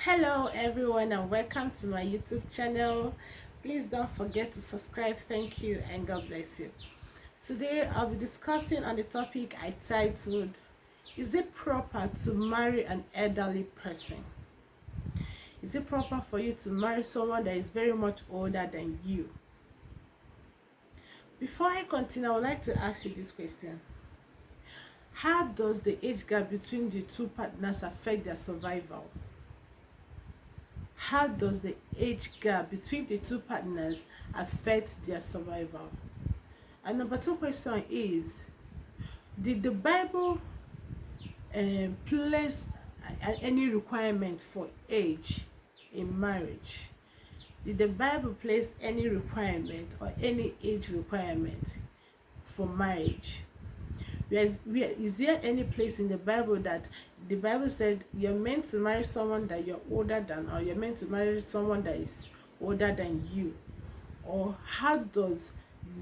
Hello everyone and welcome to my YouTube channel. Please don't forget to subscribe. Thank you and God bless you. Today I'll be discussing on the topic I titled, is it proper to marry an elderly person? Is it proper for you to marry someone that is very much older than you? Before I continue, I would like to ask you this question. How does the age gap between the two partners affect their survival? How does the age gap between the two partners affect their survival? And number two question is, did the Bible place any requirement for age in marriage? Did the Bible place any requirement or any age requirement for marriage? Is there any place in the Bible that the Bible said you're meant to marry someone that you're older than, or you're meant to marry someone that is older than you? Or how does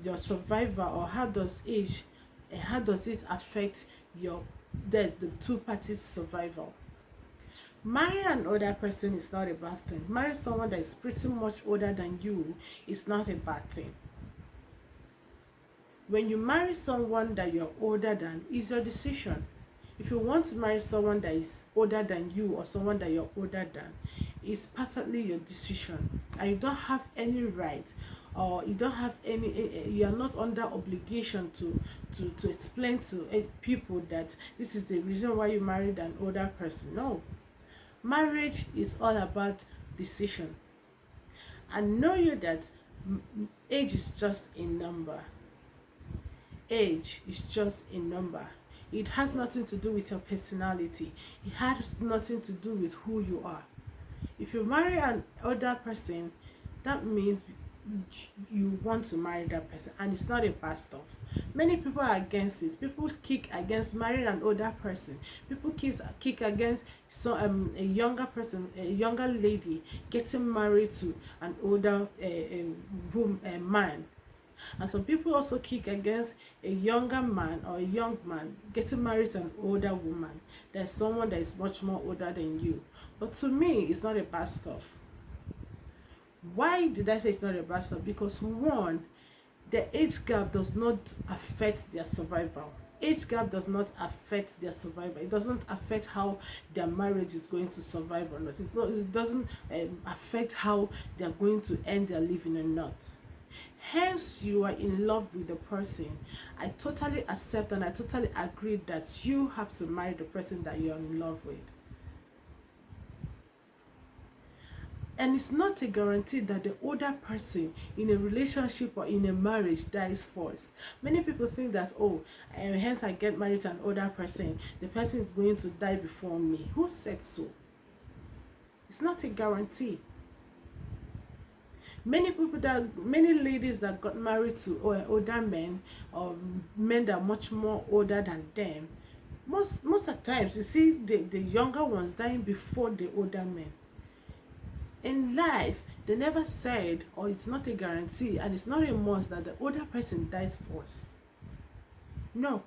your survival, or how does age, and how does it affect the two parties' survival? Marrying an older person is not a bad thing. Marry someone that is pretty much older than you is not a bad thing. When you marry someone that you're older than, it's your decision. If you want to marry someone that is older than you, or someone that you're older than, it's perfectly your decision, and you don't have any right, or you don't have any, you are not under obligation to explain to people that this is the reason why you married an older person. No, marriage is all about decision. And know you that age is just a number. Age is just a number. It has nothing to do with your personality. It has nothing to do with who you are. If you marry an older person, that means you want to marry that person, and it's not a bad stuff. Many people are against it. People kick against marrying an older person. People kick against a younger person, a younger lady getting married to an older man. And some people also kick against a younger man or a young man getting married to an older woman. There's someone that is much more older than you. But to me, it's not a bad stuff. Why did I say it's not a bad stuff? Because one, the age gap does not affect their survival. Age gap does not affect their survival. It doesn't affect how their marriage is going to survive or not. It doesn't affect how they are going to end their living or not. Hence, you are in love with the person. I totally accept and I totally agree that you have to marry the person that you're in love with. And it's not a guarantee that the older person in a relationship or in a marriage dies first. Many people think that, hence I get married to an older person, the person is going to die before me. Who said so? It's not a guarantee. Many ladies that got married to older men, or men that are much more older than them, most of the times you see the younger ones dying before the older men. In life, they never said, or it's not a guarantee, and it's not a must that the older person dies first. No.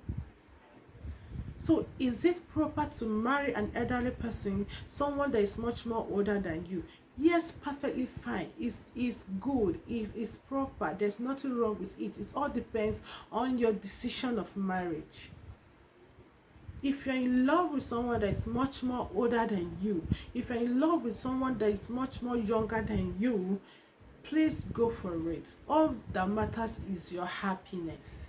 So is it proper to marry an elderly person, someone that is much more older than you? Yes, perfectly fine. It's good. It's proper. There's nothing wrong with it. It all depends on your decision of marriage. If you're in love with someone that is much more older than you, if you're in love with someone that is much more younger than you, please go for it. All that matters is your happiness.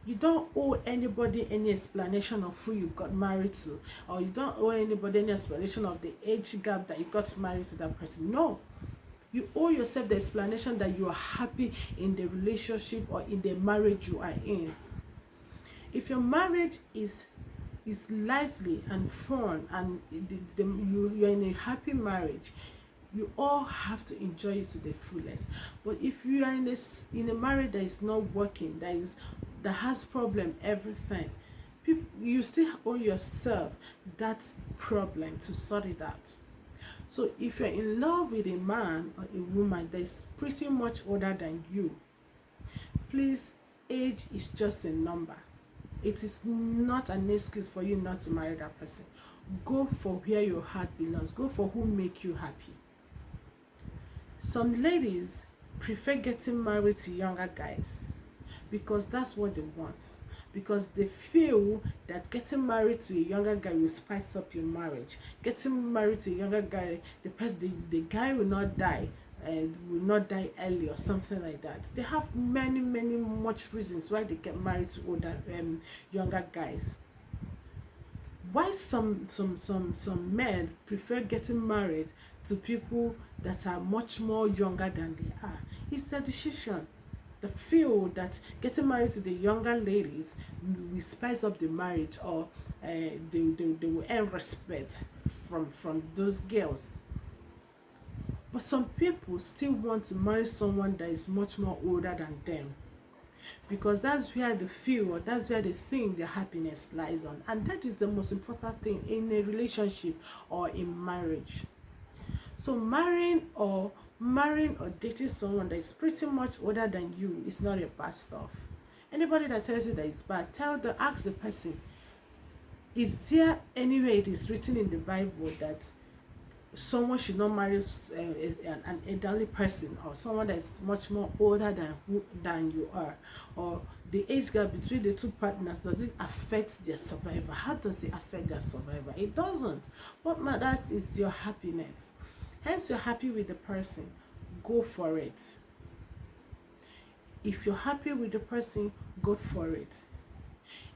You don't owe anybody any explanation of who you got married to, or you don't owe anybody any explanation of the age gap that you got married to that person. No. You owe yourself the explanation that you are happy in the relationship or in the marriage you are in. If your marriage is lively and fun, and you're in a happy marriage, you all have to enjoy it to the fullest. But if you are in a marriage that is not working, that has problem everything, you still owe yourself that problem to sort it out. So if you're in love with a man or a woman that is pretty much older than you, please, age is just a number. It is not an excuse for you not to marry that person. Go for where your heart belongs. Go for who make you happy. Some ladies prefer getting married to younger guys because that's what they want. Because they feel that getting married to a younger guy will spice up your marriage. Getting married to a younger guy, the guy will not die and will not die early or something like that. They have many much reasons why they get married to younger guys. Why some men prefer getting married to people that are much more younger than they are? It's their decision. They feel that getting married to the younger ladies will spice up the marriage, or they will earn respect from those girls. But some people still want to marry someone that is much more older than them, because that's where they feel, or that's where they think their happiness lies on, and that is the most important thing in a relationship or in marriage. So marrying or dating someone that is pretty much older than you is not a bad stuff. Anybody that tells you that it's bad, ask the person, is there anywhere it is written in the Bible that someone should not marry an elderly person, or someone that's much more older than you are? Or the age gap between the two partners, does it affect their survival? How does it affect their survival? It doesn't. What matters is your happiness. Hence, you're happy with the person, go for it. If you're happy with the person, go for it.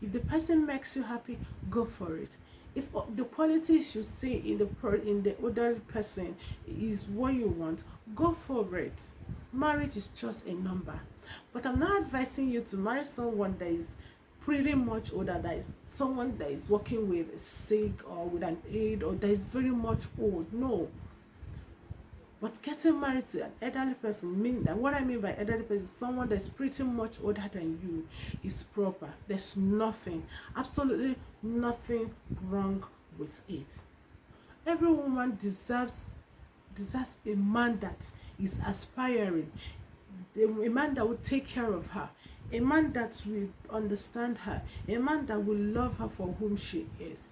If the person makes you happy, go for it. If the qualities you see in the older person is what you want, go for it. Marriage is just a number. But I'm not advising you to marry someone that is pretty much older, that is someone that is working with a sick or with an aid, or that is very much old. No. But getting married to an elderly person, what I mean by elderly person, someone that's pretty much older than you, is proper. There's nothing, absolutely nothing wrong with it. Every woman deserves a man that is aspiring, a man that will take care of her, a man that will understand her, a man that will love her for whom she is.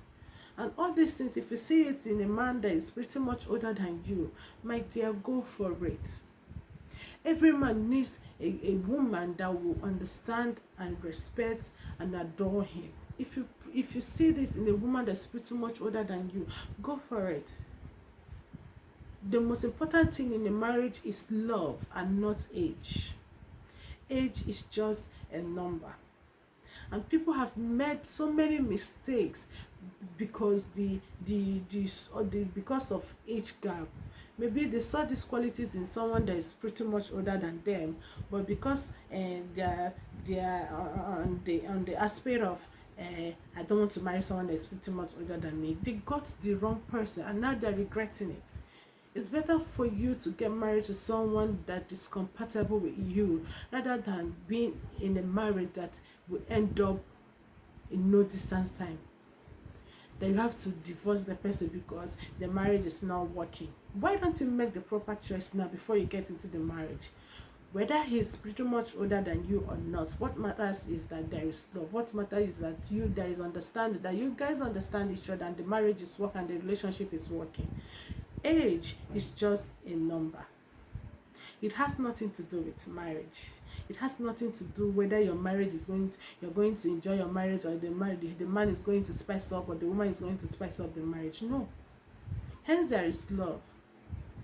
And all these things, if you see it in a man that is pretty much older than you, my dear, go for it. Every man needs a woman that will understand and respect and adore him. If you see this in a woman that's pretty much older than you, go for it. The most important thing in a marriage is love and not age. Age is just a number. And people have made so many mistakes because because of age gap. Maybe they saw these qualities in someone that is pretty much older than them, but because they're on the aspect of I don't want to marry someone that is pretty much older than me, they got the wrong person and now they're regretting it. It's better for you to get married to someone that is compatible with you, rather than being in a marriage that will end up in no distance time. Then you have to divorce the person because the marriage is not working. Why don't you make the proper choice now before you get into the marriage? Whether he's pretty much older than you or not, what matters is that there is love. What matters is that there is understanding, that you guys understand each other and the marriage is working and the relationship is working. Age is just a number. It has nothing to do with marriage. It has nothing to do whether your marriage is you're going to enjoy your marriage, or the man is going to spice up, or the woman is going to spice up the marriage. No. Hence, there is love.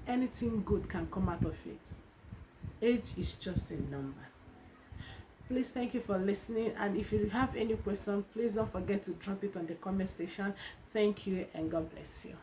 Anything good can come out of it. Age is just a number. Please, thank you for listening, and if you have any question, please don't forget to drop it on the comment section. Thank you, and God bless you.